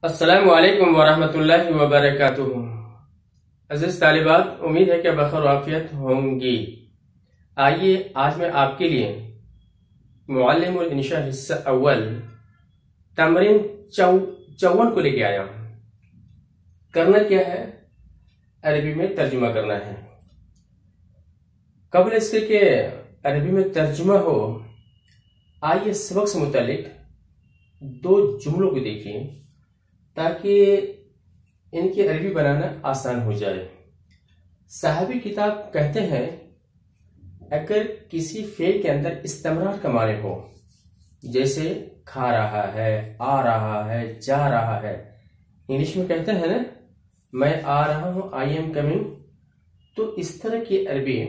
अस्सलामु अलैकुम वरहमतुल्लाहि वबरकातुहू। अज़ीज़ तालिबात, उम्मीद है कि बखैर आफियत होंगी। आइए आज मैं आपके लिए मुअल्लिमुल इंशा हिस्सा अव्वल तमरीन 54 को लेके आया हूं। करना क्या है? अरबी में तर्जुमा करना है। कबल इसके कि अरबी में तर्जुमा हो, आइए सबक से मुतालिक दो जुमलों को देखें ताकि इनकी अरबी बनाना आसान हो जाए। साहबी किताब कहते हैं अगर किसी फेल के अंदर इस्तेमरार का माने हो, जैसे खा रहा है, आ रहा है, जा रहा है, इंग्लिश में कहते हैं ना, मैं आ रहा हूं, आई एम कमिंग। तो इस तरह की अरबी,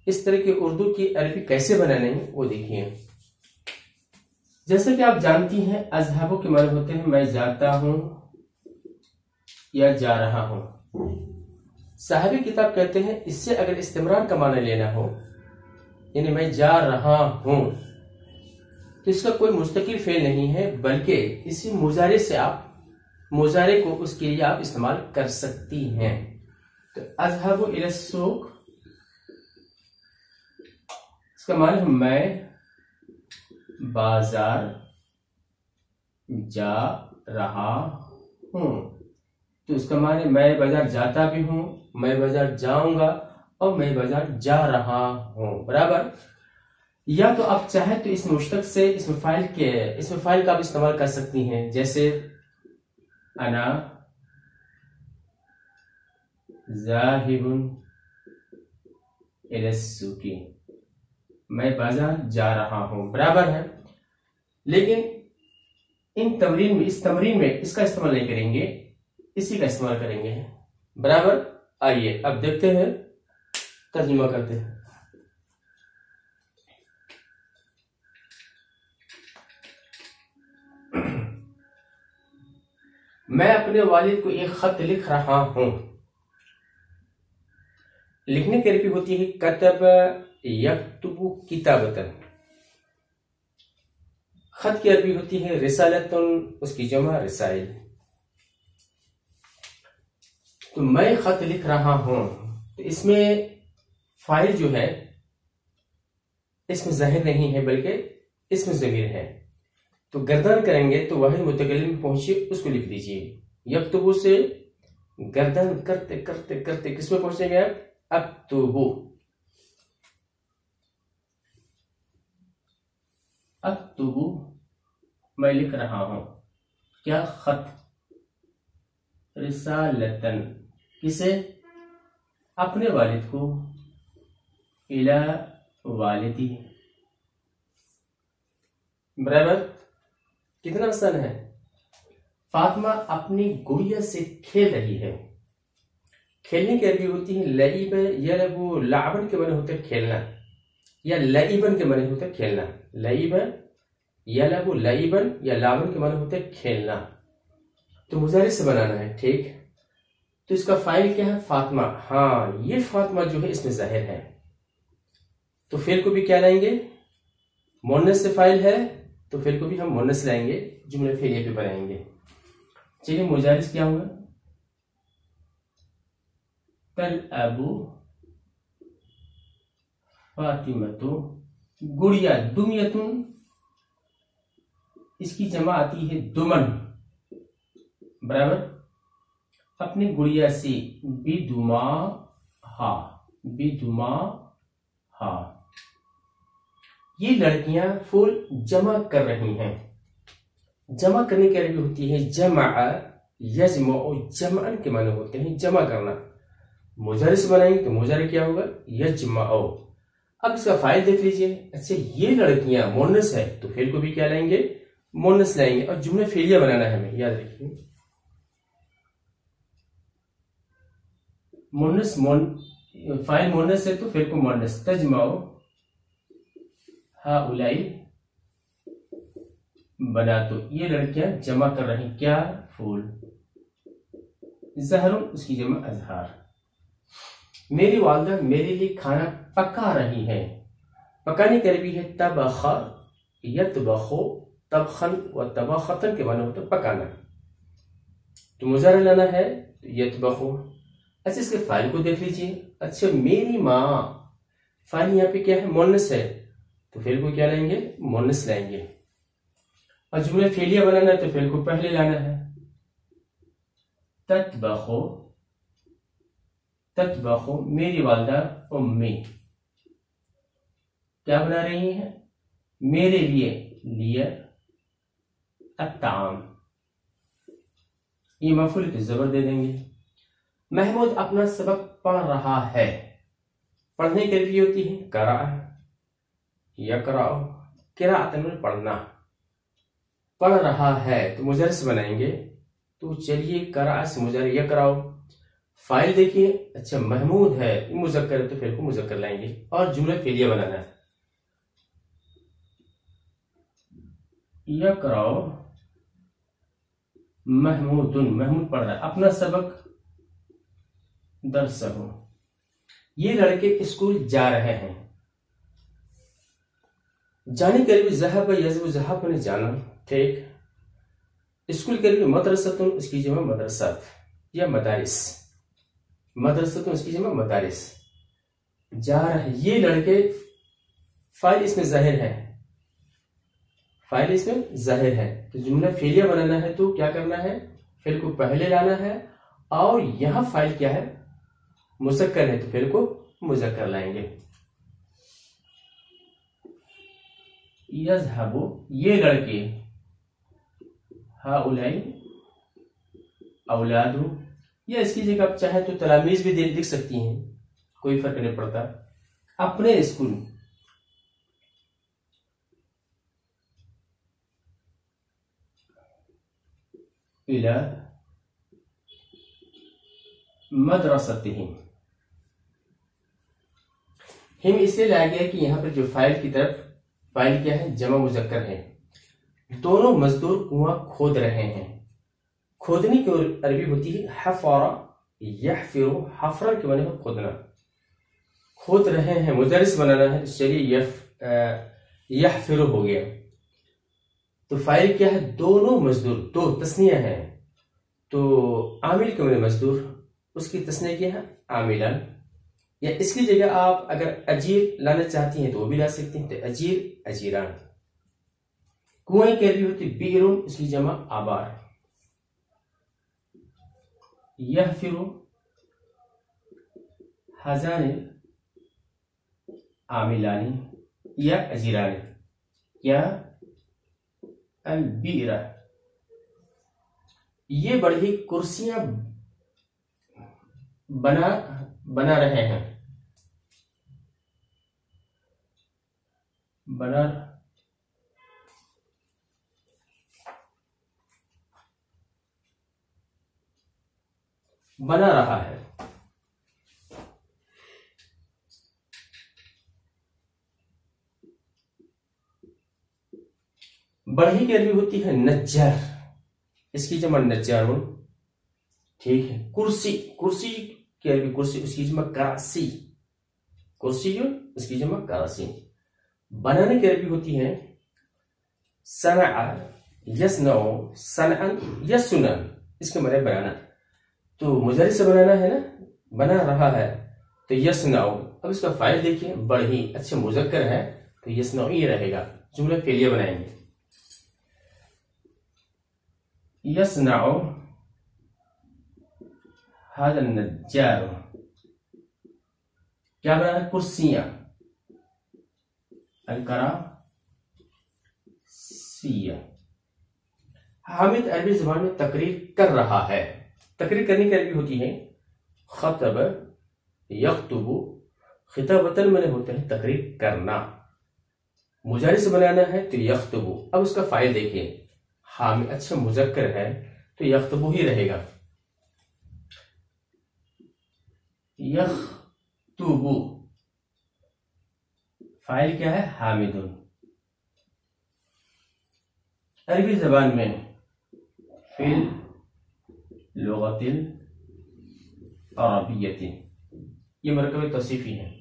इस तरह की उर्दू की अरबी कैसे बनाने हैं वो देखिए। जैसे कि आप जानती हैं अज़हबु के माने होते हैं मैं जाता हूं या जा रहा हूं। साहबी किताब कहते हैं इससे अगर इस्तिमरार का माना लेना हो, यानी मैं जा रहा हूं, तो इसका कोई मुस्तकिल फेल नहीं है, बल्कि इसी मुजारे से आप मुजारे को उसके लिए आप इस्तेमाल कर सकती हैं। तो अज़हबु इला सूक, इसका माना है मैं बाजार जा रहा हूं। तो इसका माने मैं बाजार जाता भी हूं, मैं बाजार जाऊंगा और मैं बाजार जा रहा हूं, बराबर। या तो आप चाहे तो इस मुश्तक से इसमें फाइल का आप इस्तेमाल कर सकती हैं, जैसे अना ज़ाहिबुन इला सूकी, मैं बाजार जा रहा हूं, बराबर है। लेकिन इन तमरीन में, इस तमरीन में इसका इस्तेमाल नहीं करेंगे, इसी का इस्तेमाल करेंगे, बराबर। आइए अब देखते हैं, तर्जुमा करते हैं। मैं अपने वालिद को एक खत लिख रहा हूं। लिखने की अरबी होती है कतब यक्तुबु किताबतन। खत की अरबी होती है रिसालतुन, उसकी जमा रिसाइल। तो मैं खत लिख रहा हूं, तो इसमें फाइल जो है इसमें ज़ाहिर नहीं है, बल्कि इसमें ज़मीर है। तो गर्दन करेंगे तो वाहिद मुतकल्लिम पहुंचे उसको लिख दीजिए। यक्तुबु से गर्दन करते करते करते किसमें पहुंचेंगे आप? अक्तुबु। अक्तुबु मैं लिख रहा हूं, क्या? खत। रिसालतन किसे? अपने वालिद को। इला वालिदी, बराबर। कितना आसान है। फातिमा अपनी गुड़िया से खेल रही है। खेलने की अरबी होती है लईब यलबु, लाबन के माने होते हैं खेलना, या लईबन के माने होते हैं खेलना। लईब यलबु लईबन या लाबन के माने होते हैं खेलना। तो मुजारे से बनाना है, ठीक। तो इसका फाइल क्या है? फातिमा। हाँ, ये फातिमा जो है इसमें जाहिर है, तो फेल को भी क्या लाएंगे? मोनस से फाइल है तो फेल को भी हम मोनस लाएंगे, जुमले फेलिए पे बनाएंगे। चलिए मुजारिस क्या हुआ? तल अबू फातिमतु, गुड़िया दुमियतुन, इसकी जमा आती है दुमन, बराबर। अपनी गुड़िया से बिदुमा हा, बिदुमा हा। ये लड़कियां फूल जमा कर रही हैं। जमा करने की अरबी होती है जमा यजमउ, जमअन के माने होते हैं जमा करना। मुजारे से बनाएंगे तो मुजारे क्या होगा? यजमउ। अब इसका फाइल देख लीजिए। अच्छा, ये लड़कियां मोनस है तो फेल को भी क्या लाएंगे? मोनस लाएंगे, और जुमले फेलिया बनाना है हमें, याद रखिए। मोनस फाइल मोनस है तो फेल को मोनस। तजमाओ हाउलाई बना, तो ये लड़कियां जमा कर रही क्या? फूल। जहरुन, उसकी जमा अजहार। मेरी वालिदा मेरे लिए खाना पका रही है। पकाने की अरबी है तबख यतबखु, तबखन व तबखतन के माने होते पकाना। तो मुजारा लाना है तो यतबखु। अच्छा, इसके फाइल को देख लीजिए। अच्छा, मेरी माँ, फाइल यहाँ पे क्या है, मुन्नस है, तो फेल को क्या लाएंगे, मुन्नस लाएंगे। और जुमला फेलिया बनाना है तो फेल को पहले लाना है। ततबखु, ततबखु मेरी वालदा उम्मी क्या बना रही हैं, मेरे लिए अत्ताम। ये मफूल की जबर दे देंगे। महमूद अपना सबक पढ़ रहा है। पढ़ने के लिए होती है करा, यकराओ, किराअतन में पढ़ना। पढ़ रहा है तो मुजर से बनाएंगे। तो चलिए करा से मुजर यकराओ। फाइल देखिए। अच्छा, महमूद है, मुजक्कर है तो फिर को मुजक्कर लाएंगे। और जुमला फेलिया बनाना है। यकराओ महमूदुन, महमूद पढ़ रहा है अपना सबक। दरसहु, ये लड़के स्कूल जा रहे हैं। जाने के लिए ज़हब यज़हबु, ज़हब ने जाना, ठीक। स्कूल के लिए मदरसतुन, उसकी जगह मदरसत या मदारिस। मदरसतुन उसकी जगह मदारिस। जा रहे ये लड़के, फाइल इसमें जाहिर है, फाइल इसमें जाहिर है। तो जुमला फेलिया बनाना है तो क्या करना है, फेल को पहले लाना है। और यहां फाइल क्या है, मुज़क्कर है तो फेल को मुज़क्कर लाएंगे। यज़हबु ये लड़के, हाउलाई औलादु, या इसकी जगह आप चाहे तो तलामीज भी लिख सकती हैं, कोई फर्क नहीं पड़ता। अपने स्कूल, इला मदरसतिहिम। हिम इसलिए लाया गया कि यहां पर जो फाइल की तरफ, फाइल क्या है, जमा मुजक्कर है। दोनों मजदूर कुआं खोद रहे हैं। खोदने की अरबी होती है हफारा यहफिरु, हफरा के बने हो खोदना। खोद रहे हैं मुदरिस बनाना है, चलिए यहफिरु हो गया। तो फाइल क्या है, दोनों मजदूर, दो तस्निया है तो आमिल के बने मजदूर, उसकी तस्निया क्या है, आमिलन। या इसकी जगह आप अगर अजीर लाना चाहती हैं तो वो भी ला सकती हैं, तो अजीर अजीरान। कुएं की अरबी होती बीरुन, इसकी जमा आबार। यहफिरु हजाने आमिलानी या अजीरानी या अलबीरा। ये बड़ी कुर्सियां बना रहे हैं, बना रहा है। बढ़ी की अरबी होती है नज्जार, इसकी जमा नज्जारुन, ठीक है। कुर्सी, कुर्सी की अरबी कुर्सी, उसकी जमा करासी, कुर्सी जो उसकी जमा करासी। बनाने की अरबी होती है सना यस्नौ, सनअन यसुनन, इसके मतलब बनाना। तो मुजरी से बनाना है ना, बना रहा है तो यस्नौ। अब इसका फाइल देखिए, बढ़ी, अच्छा मुजक्कर है तो यस्नौ ही रहेगा। जुमला फेलिया बनाएंगे। यस्नौ हाज़ा नज्जार, क्या बना है, कुर्सियां। अलकरा सिया। हामिद अरबी जुबान में तकरीर कर रहा है। तकरीर करने की अरबी होती है खतब यख्तुबु, खिताबतन में होते हैं तकरीर करना। मुजारी से बनाना है तो यख्तुबु। अब उसका फाइल देखिए, हामिद अच्छा मुजक्कर है तो यख्तुबु ही रहेगा। यख्तुबु, फाइल क्या है, हामिदुन। अरबी जबान में फिल लुगतिल अरबिय्यतिन, ये मरकब तौसीफी है।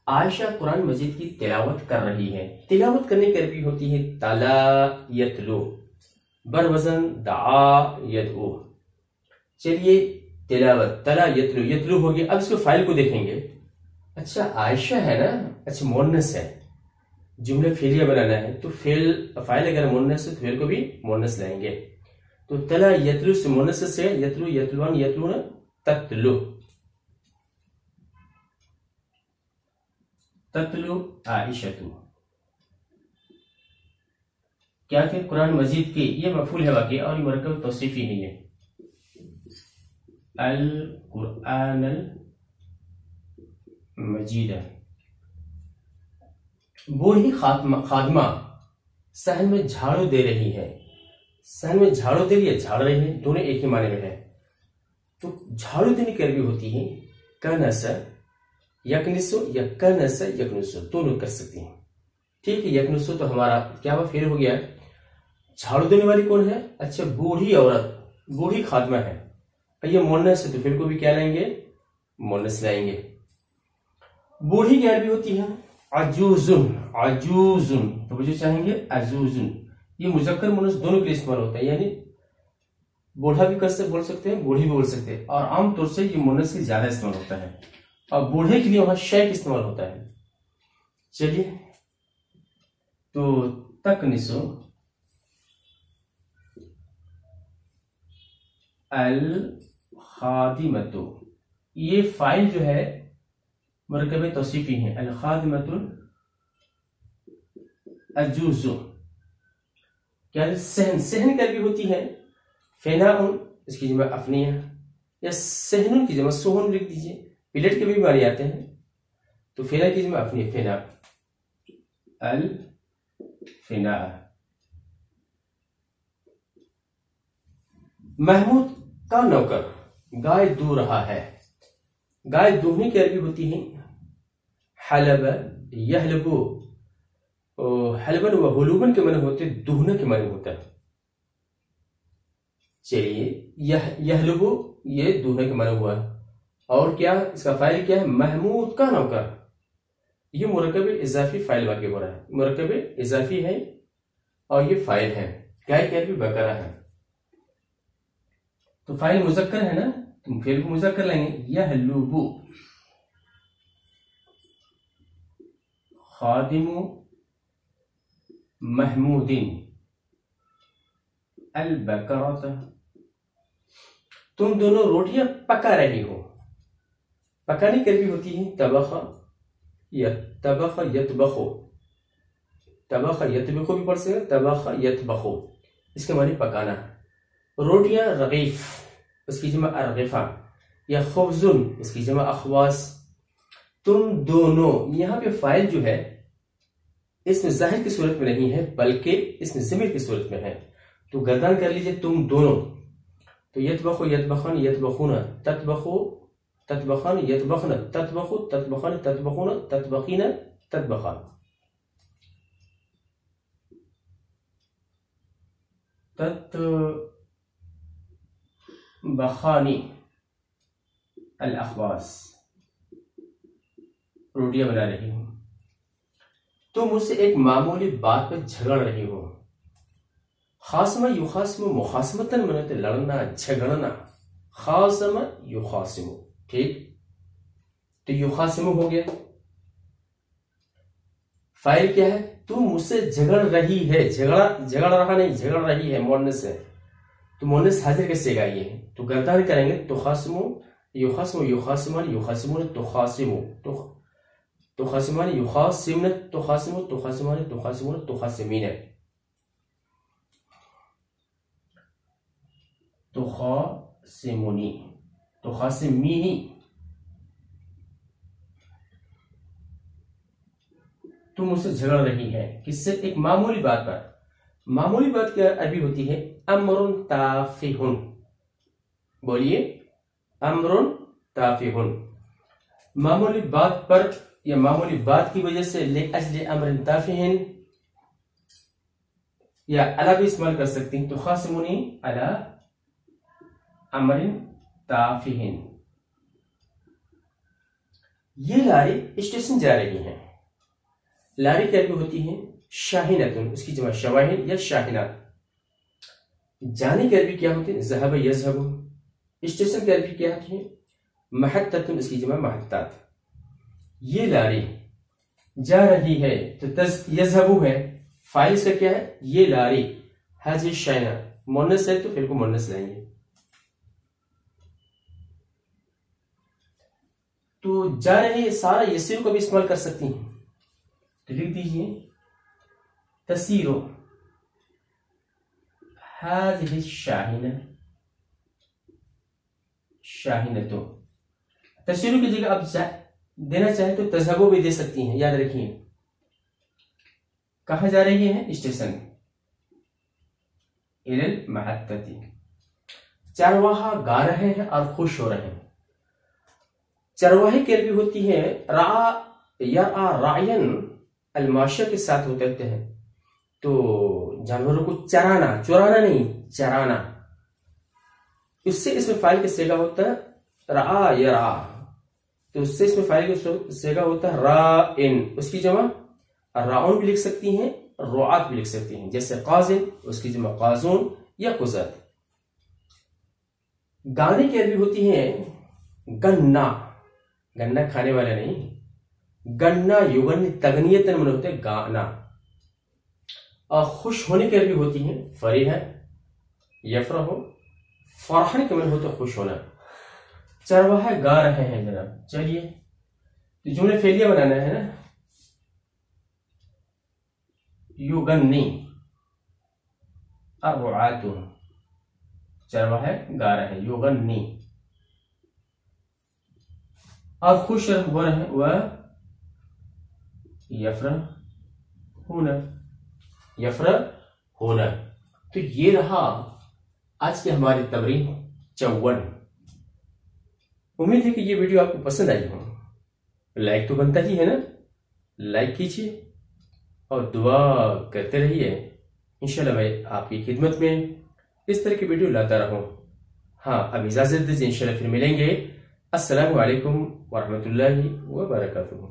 आयशा कुरान मजीद की तिलावत कर रही है। तिलावत करने की अरबी होती है तला यतलु, बरवजन दा यदउ। चलिए तिलावत, तला यतलू, यतलू हो गया। अब इसको फाइल को देखेंगे। अच्छा आयशा है ना, अच्छा मुअन्नस है, जुमले फेलिया बनाना है तो फाइल अगर मुअन्नस है तो फेल को भी मुअन्नस लाएंगे। तो तला यतलू से मुअन्नस से यतलू, यतलुन, यतलून, ततलु, ततलु आइशतु। क्या थे कुरान मजीद की, ये मफूल है वाकई और ये मरकब तौसीफी नहीं है। अल कुरान अल मजीद। बूढ़ी खादमा सहन में झाड़ू दे रही है। सहन में झाड़ू दे रही है, झाड़ रही है, दोनों एक ही माने में है। तो झाड़ू देने की अरबी होती है कनस यकनिसु या कनस यकनुसु, दोनों कर सकती हैं। ठीक है, यकनुसु तो हमारा क्या हुआ, फेल हो गया। झाड़ू देने वाली कौन है, अच्छा बूढ़ी औरत, बूढ़ी खादमा है। ये मुअन्नस है तो फिर को भी क्या लाएंगे, मुअन्नस लाएंगे। बूढ़ी की अरबी होती है अजूजुन, अजूजुन, तो मुझे चाहेंगे अजूजुन। ये मुजक्कर मुअन्नस दोनों के लिए इस्तेमाल होता है, यानी बूढ़ा भी बोल सकते हैं, बूढ़ी भी बोल सकते हैं, और आमतौर से ये मुअन्नस के ज्यादा इस्तेमाल होता है, और बूढ़े के लिए वहां शय इस्तेमाल होता है। चलिए तो तकनिसु अल खादिमतु, ये फाइल जो है मरकब तौसीफी है। अल खादिमतु अजूजु, क्या सहन, सहन की अरबी होती है फेनाउन, इसकी जमा अफनिया, या सहनुन की जमा सोहन लिख दीजिए, प्लेट के भी मारे आते हैं। तो फेना की जमा अफनिया, फेना, अल फेना। महमूद का नौकर गाय दू रहा है। गाय दूहने की अरबी होती है हलब यहलबु, हलबन व हुलूबन के माने होते, दूहने के माने होता है। चलिए यहलबु, ये दूहने के माने हुआ, और क्या इसका फाइल क्या है, महमूद का नौकर। ये मुरकब इजाफी फाइल वाकई हो रहा है, मुरकब इजाफी है और ये फाइल है। गाय की अरबी बकरा है, तो फाइल मुजक्कर है ना, तुम फिर मुजक्कर लेंगे। यहलुबु खादिमु महमूदिन अल बकरत, तुम दोनों रोटियां पका रही हो। पकाने की अरबी होती है तबख तबख यतबखो, तबख यतबखो भी पढ़ सकते, तबख यतबखो, इसके माने पकाना। रोटियां रगीफ, उसकी जमा अरगिफा, या खुब्जुन, इसकी जमा अखवास। तुम दोनों, यहां पे फाइल जो है इसमें जाहिर की सूरत में नहीं है, बल्कि इसमें ज़मीर की सूरत में है। तो गर्दन कर लीजिए तुम दोनों। तो यतबखु यतबखन यतबखुना, ततबखु ततबखन यतबखन, ततबखु ततबखन ततबखुना, ततबखीना ततबखन। ततबखानी अल अखबास, रोटियां बना रही हूं। तुम मुझसे एक मामूली बात पर झगड़ रही हो। खासमा युखासिमु, मुखासमतन मनाते लड़ना, झगड़ना। खासमा युखासिमु, ठीक, तो युखासिमु हो गया। फाइल क्या है, तू मुझसे झगड़ रही है, झगड़ रहा नहीं, झगड़ रही है, मुअन्नस है, तो मुअन्नस हाजिर कैसे गाइए, तो गर्दान करेंगे तो खासिमु युखासिमु युखासिमान युखासिमुन तुखासिमु, तो खासिमान युखासिमन तुखासिमु तुखासिमान तुखासिमुन तुखासिमीन, तुखासिमुनी तुखासिमीनी। तुम मुझसे झगड़ रही है, किससे, एक मामूली बात पर। मामूली बात की अरबी होती है अमरुन ताफिहुन, बोलिए अमरुन ताफिहुन। मामूली बात पर या मामूली बात की वजह से ले अजले अमरिन ताफिहिन, या अला भी इस्तेमाल कर सकती हैं। तो खासिमुनी अला अमरिन ताफिहिन। ये लारी स्टेशन जा रही हैं। लारी क्या भी होती है शाहिनतुन, उसकी जमा शवाहिन या शाहिना। जाने की अरबी क्या होती है ज़हब यज़हबु, स्टेशन की अरबी क्या है? महत्ततुन, इसकी जमा महत्तात। ये लारी जा रही है तो यज़हबु है, फाइल इसका क्या है? ये लारी। हाजी शाइना मुन्नस है तो फिर को मुन्नस लाएंगे। तो जा रहे हैं सारा यसीर को भी इस्तेमाल कर सकती हैं, तो लिख दीजिए तसीरो हाज़िही शाहिना, शाहिना। तो तसीरो की जगह आप देना चाहे तो तज़हबु भी दे सकती हैं, याद रखिए। कहा जा रही है? स्टेशन। इलल महत्तती। चरवाहा गा रहे हैं और खुश हो रहे हैं। चरवाहे की अरबी होती है रा या रायन, अलमाशा के साथ होते हैं। तो जानवरों को चराना, चुराना नहीं, चराना। इससे इसमें फाइल का सेगा होता है रा या रा, तो उससे इसमें फाइल का सेगा होता है रा इन। उसकी जमा राउन भी लिख सकती हैं, रुआत भी लिख सकती हैं। जैसे काजिन, उसकी जमा काजून या कुजत। गाने की अरबी होती है गन्ना, गन्ना खाने वाला नहीं, गन्ना युगन तगनियतन मन होते गाना। और खुश होने की अरबी होती है फरीह, यफरह, फरहन के मन होते खुश होना। चरवाहा गा रहे हैं जनाब। चलिए तो जुमले फेलिया बनाना है ना। युगन्नी अर्रुआतु, चरवाहा गा रहे हैं, युगन्नी। और खुश हो रहे हैं वह यफरह होना, यफरह होना। तो ये रहा आज की हमारी तमरीन 54। उम्मीद है कि ये वीडियो आपको पसंद आई हो। लाइक तो बनता ही है ना, लाइक कीजिए और दुआ करते रहिए। इंशाल्लाह मैं आपकी खिदमत में इस तरह की वीडियो लाता रहूं। हाँ, अब इजाजत दीजिए, इंशाल्लाह फिर मिलेंगे। अस्सलामु अलैकुम वरहमतुल्लाहि वबरकातुहू।